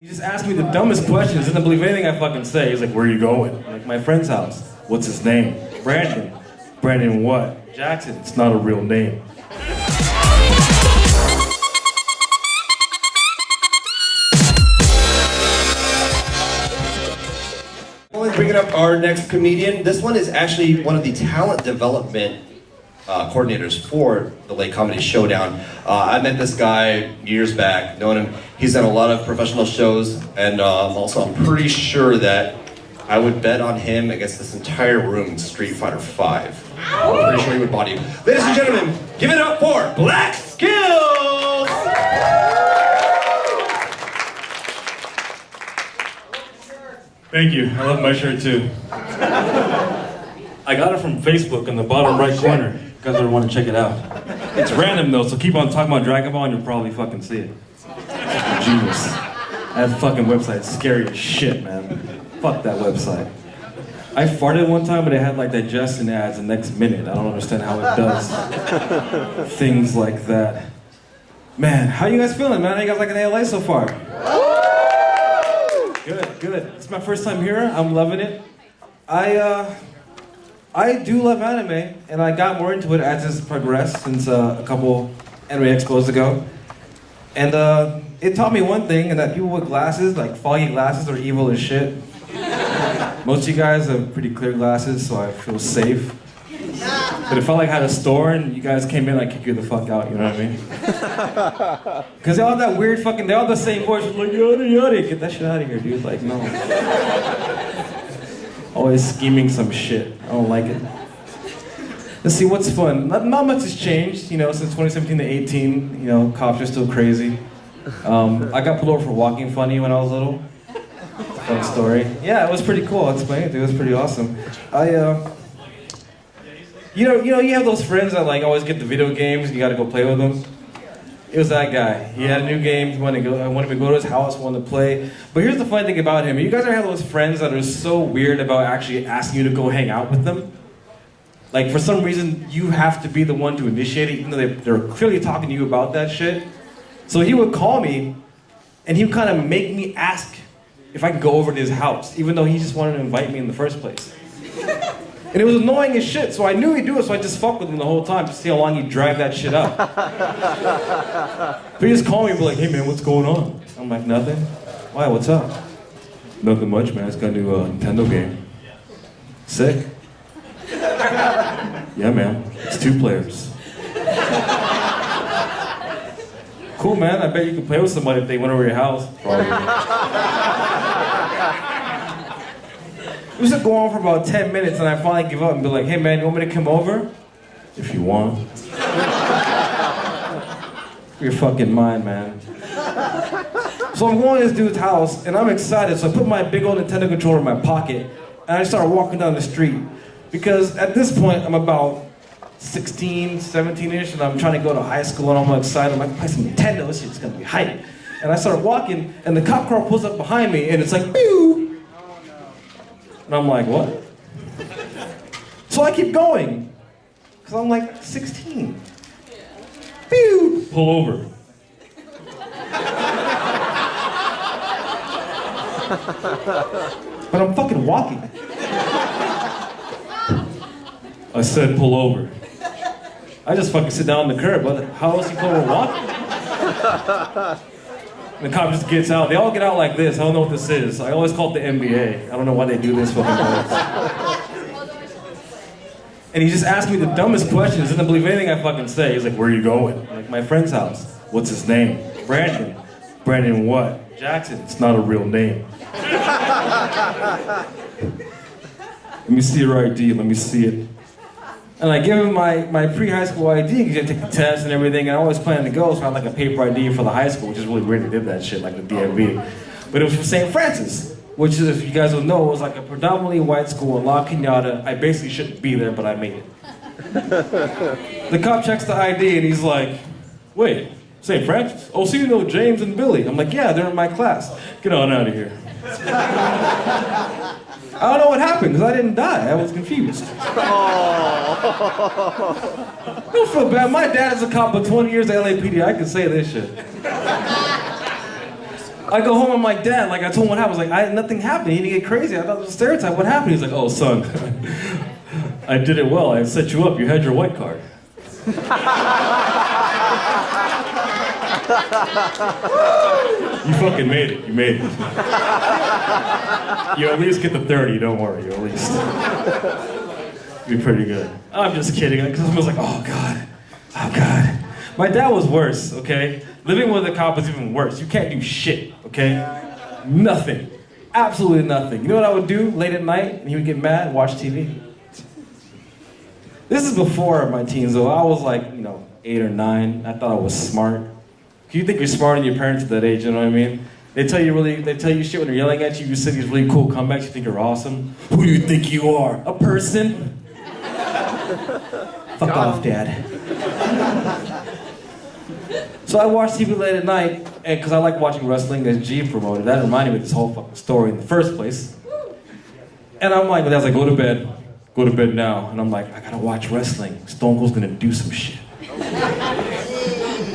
He just asked me the dumbest questions, didn't believe anything I fucking say. He's like, where are you going? I'm like, my friend's house. What's his name? Brandon. Brandon what? Jackson. It's not a real name. Bringing up our next comedian. This one is actually one of the talent development coordinators for the Late Comedy Showdown. I met this guy years back, known him. He's done a lot of professional shows, and also I'm pretty sure that I would bet on him against this entire room in Street Fighter V. I'm pretty sure he would body you. Ladies and gentlemen, give it up for BlaQSkillZ! Thank you. I love my shirt too. I got it from Facebook in the bottom right corner. You guys ever want to check it out? It's random though, so keep on talking about Dragon Ball and you'll probably fucking see it. Genius. That fucking website's scary as shit, man. Fuck that website. I farted one time, but it had like digestion ads the next minute. I don't understand how it does things like that. Man, how you guys feeling, man? How you guys liking LA so far? Good, good. It's my first time here. I'm loving it. I do love anime, and I got more into it as it's progressed since a couple anime expos ago. And it taught me one thing, and that people with glasses, like foggy glasses, are evil as shit. Most of you guys have pretty clear glasses, so I feel safe. But it felt like I had a store, and you guys came in, I'd kick you the fuck out, you know what I mean? Because they all have that weird fucking, they all have the same voice, like, yada yada, get that shit out of here, dude, like, no. Always scheming some shit, I don't like it. Let's see, what's fun? Not much has changed, you know, since 2017 to 18, you know, cops are still crazy. I got pulled over for walking funny when I was little. Fun story. Yeah, it was pretty cool, I'll explain it, it was pretty awesome. You know, you have those friends that like always get the video games and you gotta go play with them. It was that guy. He had a new game, I wanted to go to his house, wanted to play. But here's the funny thing about him. You guys ever have those friends that are so weird about actually asking you to go hang out with them? Like for some reason, you have to be the one to initiate it, even though they're clearly talking to you about that shit. So he would call me, and he would kind of make me ask if I could go over to his house, even though he just wanted to invite me in the first place. And it was annoying as shit, so I knew he'd do it, so I just fucked with him the whole time to see how long he'd drag that shit out. But he just called me and be like, hey man, what's going on? I'm like, nothing. Why, what's up? Nothing much, man. I just got a new Nintendo game. Sick. Yeah, man. It's 2 players. Cool, man. I bet you could play with somebody if they went over your house. Probably. It was go on for about 10 minutes and I finally give up and be like, hey man, you want me to come over? If you want. Your fucking mind, man. So I'm going to this dude's house and I'm excited, so I put my big old Nintendo controller in my pocket and I start walking down the street. Because at this point, I'm about 16, 17-ish, and I'm trying to go to high school and I'm all excited. I'm like, play some Nintendo, this shit's gonna be hype. And I start walking and the cop car pulls up behind me and it's like, pew! And I'm like, what? So I keep going, because I'm like 16. Pew! Pull over. But I'm fucking walking. I said pull over. I just fucking sit down on the curb, but how else you pull over walking? And the cop just gets out. They all get out like this. I don't know what this is. I always call it the NBA. I don't know why they do this fucking place. And he just asked me the dumbest questions. Didn't believe anything I fucking say. He's like, where are you going? I'm like, my friend's house. What's his name? Brandon. Brandon what? Jackson. It's not a real name. Let me see your ID. Let me see it. And I give him my pre-high school ID because you have to take the test and everything, and I always planned to go, so I had like a paper ID for the high school, which is really weird they did that shit, like the DMV. But it was from St. Francis, which is, if you guys don't know, was like a predominantly white school in La Cañada. I basically shouldn't be there, but I made it. The cop checks the ID and he's like, wait, St. Francis? Oh, so you know James and Billy? I'm like, yeah, they're in my class. Get on out of here. I don't know what happened, because I didn't die. I was confused. Don't feel bad. My dad is a cop for 20 years at LAPD. I can say this shit. I go home, I'm like, Dad, like I told him what happened. I was like, nothing happened. He didn't get crazy. I thought it was a stereotype. What happened? He's like, oh, son, I did it well. I set you up. You had your white card. You fucking made it. You made it. You at least get the 30. Don't worry. You at least. Be pretty good. I'm just kidding. Because I was like, oh God. Oh God. My dad was worse, okay? Living with a cop is even worse. You can't do shit, okay? Nothing. Absolutely nothing. You know what I would do late at night? And he would get mad and watch TV. This is before my teens, though. I was like, 8 or 9. I thought I was smart. You think you're smarter than your parents at that age, you know what I mean? They tell you shit when they're yelling at you. You say these really cool comebacks. You think you're awesome. Who do you think you are? A person? Fuck off, Dad. So I watched TV late at night, and because I like watching wrestling that G promoted. That reminded me of this whole fucking story in the first place. And I'm like, Dad's like, go to bed now. And I'm like, I gotta watch wrestling. Stone Cold's gonna do some shit.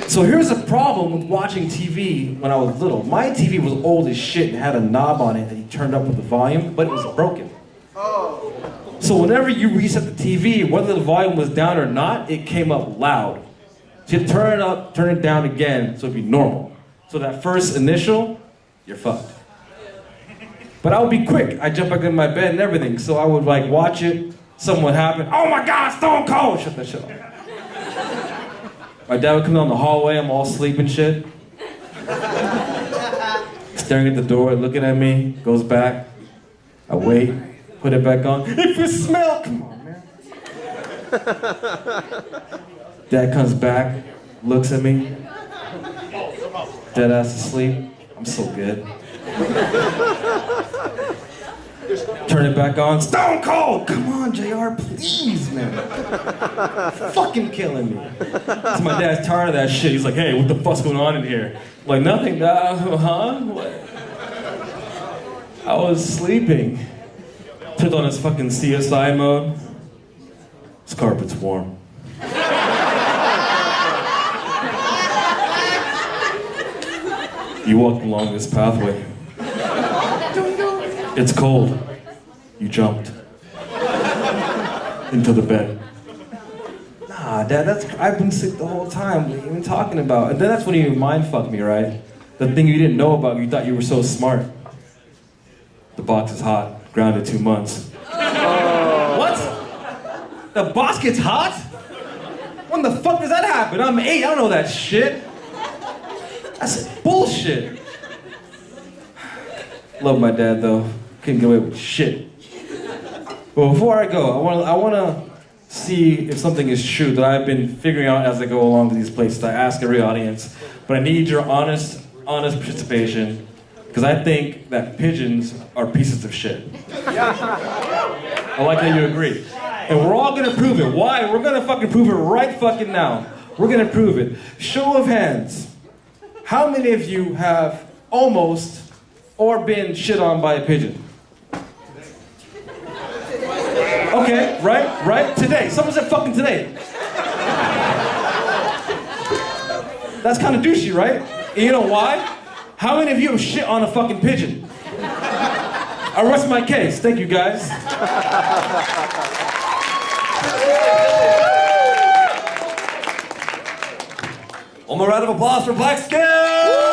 So here's the problem with watching TV when I was little. My TV was old as shit and had a knob on it that you turned up with the volume, but it was broken. So whenever you reset the TV, whether the volume was down or not, it came up loud. So you turn it up, turn it down again, so it'd be normal. So that first initial, you're fucked. But I would be quick. I'd jump back in my bed and everything. So I would like watch it, something would happen. Oh my God, Stone Cold! Shut that shit off. My dad would come down the hallway, I'm all asleep and shit. Staring at the door, looking at me, goes back. I wait, put it back on. If you smell, come on, man. Dad comes back, looks at me. Dead ass asleep. I'm so good. Turn it back on. Stone Cold! Come on, JR, please, man. Fucking killing me. So my dad's tired of that shit. He's like, hey, what the fuck's going on in here? I'm like, nothing, huh? What? I was sleeping. Turned on his fucking C.S.I. mode. This carpet's warm. You walked along this pathway. It's cold. You jumped into the bed. Nah, Dad, I've been sick the whole time. What are you even talking about? And then that's when you mind fucked me, right? The thing you didn't know about, you thought you were so smart. The box is hot. Grounded 2 months. What? The box gets hot? When the fuck does that happen? I'm 8. I don't know that shit. That's bullshit. Love my dad though. Couldn't get away with shit. But before I go, I want to see if something is true that I've been figuring out as I go along to these places. I ask every audience, but I need your honest participation, because I think that pigeons are pieces of shit. I like that you agree. And we're all gonna prove it. Why? We're gonna fucking prove it right fucking now. We're gonna prove it. Show of hands. How many of you have almost or been shit on by a pigeon? Okay, right? Today. Someone said fucking today. That's kind of douchey, right? And you know why? How many of you have shit on a fucking pigeon? I rest my case. Thank you, guys. One more round of applause for BlaQSkillZ!